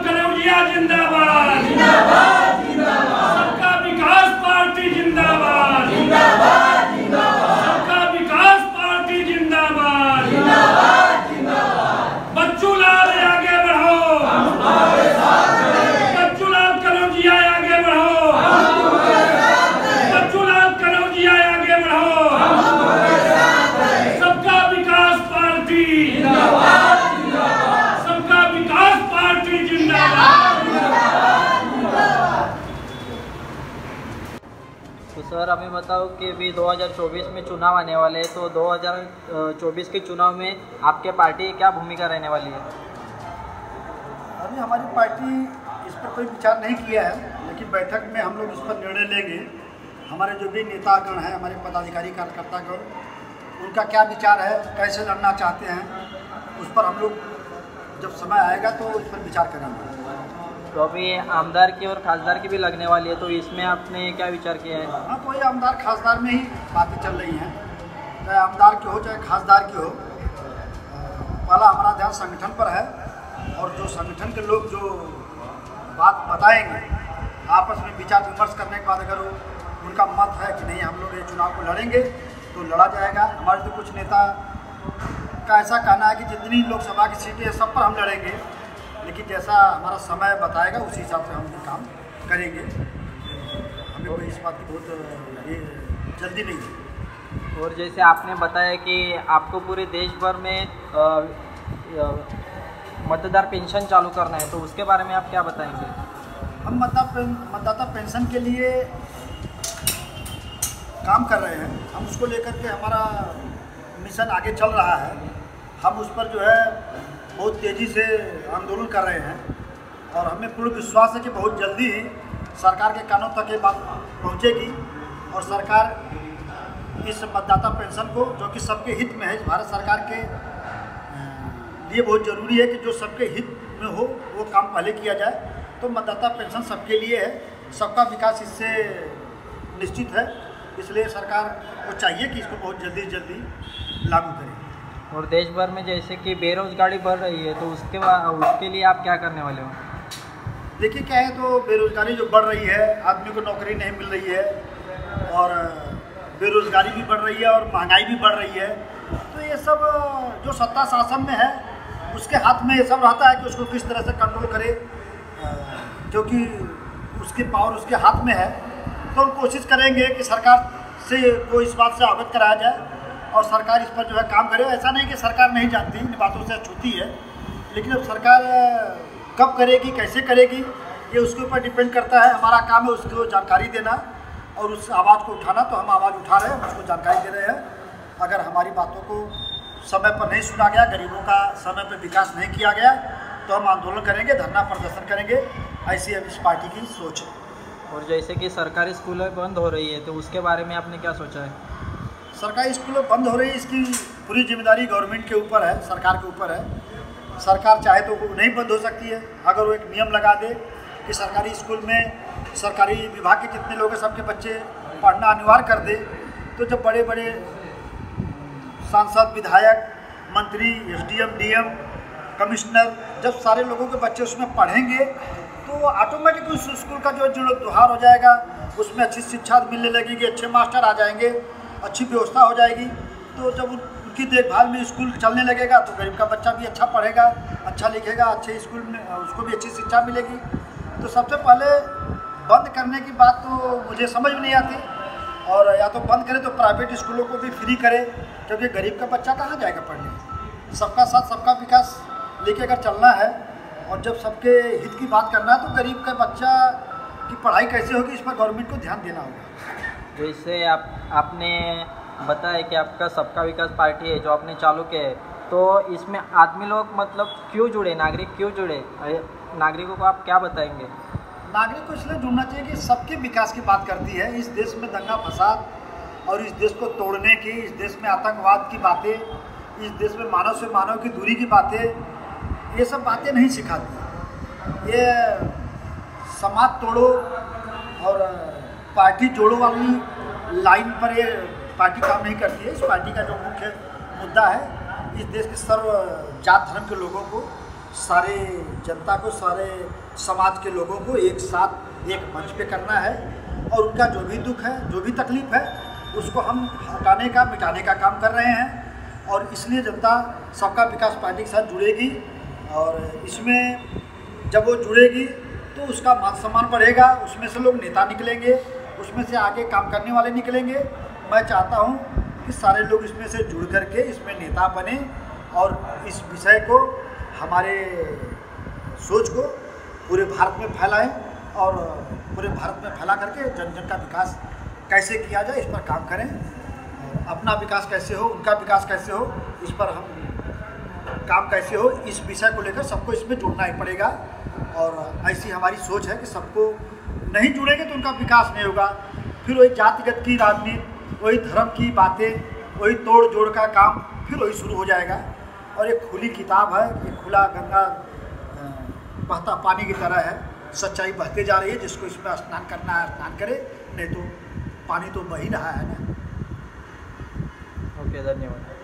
कनौजिया जिंदाबाद, जिंदाबाद, जिंदाबाद। सबका विकास पार्टी जिंदाबाद, जिंदाबाद, जिंदाबाद। सबका विकास पार्टी जिंदाबाद, जिंदाबाद, जिंदाबाद। बच्चू लाल आगे बढ़ो, हम तुम्हारे साथ हैं। बच्चू लाल कनौजिया आगे बढ़ो, हम तुम्हारे साथ हैं। बच्चू लाल कनौजिया आगे बढ़ो, हम तुम्हारे साथ हैं। सबका विकास पार्टी जिंदाबाद, तो सर हमें बताओ कि अभी 2024 में चुनाव आने वाले हैं, तो 2024 के चुनाव में आपके पार्टी की क्या भूमिका रहने वाली है? अभी हमारी पार्टी इस पर कोई विचार नहीं किया है, लेकिन बैठक में हम लोग इस पर निर्णय लेंगे। हमारे जो भी नेतागण हैं, हमारे पदाधिकारी कार्यकर्तागण, उनका क्या विचार है, कैसे लड़ना चाहते हैं, उस पर हम लोग जब समय आएगा तो उस पर विचार करेंगे। तो अभी आमदार की और खासदार की भी लगने वाली है, तो इसमें आपने क्या विचार किया है? हाँ, तो ये आमदार खासदार में ही बातें चल रही हैं, चाहे आमदार की हो चाहे खासदार की हो। पहला हमारा ध्यान संगठन पर है, और जो संगठन के लोग जो बात बताएंगे, आपस में विचार विमर्श करने के बाद अगर उनका मत है कि नहीं हम लोग ये चुनाव को लड़ेंगे तो लड़ा जाएगा। हमारे तो कुछ नेता का ऐसा कहना है कि जितनी लोकसभा की सीटें सब पर हम लड़ेंगे, लेकिन जैसा हमारा समय बताएगा उसी हिसाब से हम ये काम करेंगे। हमें कोई इस बात की बहुत ये जल्दी नहीं है। और जैसे आपने बताया कि आपको पूरे देश भर में मतदार पेंशन चालू करना है, तो उसके बारे में आप क्या बताएंगे? हम मतदाता पेंशन के लिए काम कर रहे हैं। हम उसको लेकर के हमारा मिशन आगे चल रहा है। हम उस पर जो है बहुत तेज़ी से आंदोलन कर रहे हैं, और हमें पूर्ण विश्वास है कि बहुत जल्दी ही सरकार के कानों तक ये बात पहुंचेगी, और सरकार इस मतदाता पेंशन को, जो कि सबके हित में है, भारत सरकार के लिए बहुत ज़रूरी है कि जो सबके हित में हो वो काम पहले किया जाए। तो मतदाता पेंशन सबके लिए है, सबका विकास इससे निश्चित है, इसलिए सरकार को चाहिए कि इसको बहुत जल्दी लागू करें। और देश भर में जैसे कि बेरोजगारी बढ़ रही है, तो उसके लिए आप क्या करने वाले हो? देखिए क्या है, तो बेरोजगारी जो बढ़ रही है, आदमी को नौकरी नहीं मिल रही है, और बेरोजगारी भी बढ़ रही है और महंगाई भी बढ़ रही है। तो ये सब जो सत्ता शासन में है उसके हाथ में ये सब रहता है कि उसको किस तरह से कंट्रोल करे, क्योंकि उसकी पावर उसके हाथ में है। तो हम कोशिश करेंगे कि सरकार से को इस बात से अवगत कराया जाए, और सरकार इस पर जो है काम करे। ऐसा नहीं कि सरकार नहीं जानती, इन बातों से छूती है, लेकिन अब सरकार कब करेगी, कैसे करेगी, ये उसके ऊपर डिपेंड करता है। हमारा काम है उसको जानकारी देना और उस आवाज़ को उठाना, तो हम आवाज़ उठा रहे हैं, हम उसको जानकारी दे रहे हैं। अगर हमारी बातों को समय पर नहीं सुना गया, गरीबों का समय पर विकास नहीं किया गया, तो हम आंदोलन करेंगे, धरना प्रदर्शन करेंगे। ऐसी अब इस पार्टी की सोच है। और जैसे कि सरकारी स्कूलें बंद हो रही है, तो उसके बारे में आपने क्या सोचा है? सरकारी स्कूलें बंद हो रही है, इसकी पूरी जिम्मेदारी गवर्नमेंट के ऊपर है, सरकार के ऊपर है। सरकार चाहे तो वो नहीं बंद हो सकती है। अगर वो एक नियम लगा दे कि सरकारी स्कूल में सरकारी विभाग के जितने लोग हैं सबके बच्चे पढ़ना अनिवार्य कर दे, तो जब बड़े बड़े सांसद, विधायक, मंत्री, एसडीएम, डीएम, कमिश्नर, जब सारे लोगों के बच्चे उसमें पढ़ेंगे तो ऑटोमेटिक उस स्कूल का जो जुड़ाव हो जाएगा, उसमें अच्छी शिक्षा मिलने लगेगी, अच्छे मास्टर आ जाएंगे, अच्छी व्यवस्था हो जाएगी। तो जब उनकी देखभाल में स्कूल चलने लगेगा तो गरीब का बच्चा भी अच्छा पढ़ेगा, अच्छा लिखेगा, अच्छे स्कूल में उसको भी अच्छी शिक्षा मिलेगी। तो सबसे पहले बंद करने की बात तो मुझे समझ में नहीं आती, और या तो बंद करें तो प्राइवेट स्कूलों को भी फ्री करे, क्योंकि गरीब का बच्चा कहाँ जाएगा पढ़ने। सबका साथ सबका विकास लेके अगर चलना है, और जब सबके हित की बात करना है, तो गरीब का बच्चा की पढ़ाई कैसे होगी, इस पर गवर्नमेंट को ध्यान देना होगा। जैसे आपने बताया कि आपका सबका विकास पार्टी है जो आपने चालू किया है, तो इसमें आदमी लोग मतलब क्यों जुड़े, नागरिक क्यों जुड़े, नागरिकों को आप क्या बताएंगे? नागरिक को इसलिए जुड़ना चाहिए कि सबके विकास की बात करती है। इस देश में दंगा फसाद और इस देश को तोड़ने की, इस देश में आतंकवाद की बातें, इस देश में मानव से मानव की दूरी की बातें, ये सब बातें नहीं सिखाती। ये समाज तोड़ो और पार्टी जोड़ो वाली लाइन पर ये पार्टी काम नहीं करती है। इस पार्टी का जो मुख्य मुद्दा है, इस देश के सर्व जात धर्म के लोगों को, सारे जनता को, सारे समाज के लोगों को एक साथ एक मंच पे करना है और उनका जो भी दुख है, जो भी तकलीफ है, उसको हम हटाने का, मिटाने का काम कर रहे हैं। और इसलिए जनता सबका विकास पार्टी के साथ जुड़ेगी और इसमें जब वो जुड़ेगी तो उसका मान सम्मान बढ़ेगा, उसमें से लोग नेता निकलेंगे, उसमें से आगे काम करने वाले निकलेंगे। मैं चाहता हूँ कि सारे लोग इसमें से जुड़ करके इसमें नेता बने और इस विषय को, हमारे सोच को पूरे भारत में फैलाएं और पूरे भारत में फैला करके जन जन का विकास कैसे किया जाए इस पर काम करें। अपना विकास कैसे हो, उनका विकास कैसे हो, इस पर हम काम कैसे हो, इस विषय को लेकर सबको इसमें जुड़ना ही पड़ेगा। और ऐसी हमारी सोच है कि सबको नहीं जुड़ेंगे तो उनका विकास नहीं होगा। फिर वही जातिगत की राजनीति, वही धर्म की बातें, वही तोड़ जोड़ का काम फिर वही शुरू हो जाएगा। और एक खुली किताब है, एक खुला गंगा बहता पानी की तरह है, सच्चाई बहते जा रही है। जिसको इसमें स्नान करना है स्नान करे, नहीं तो पानी तो बह ही रहा है ना। ओके, धन्यवाद।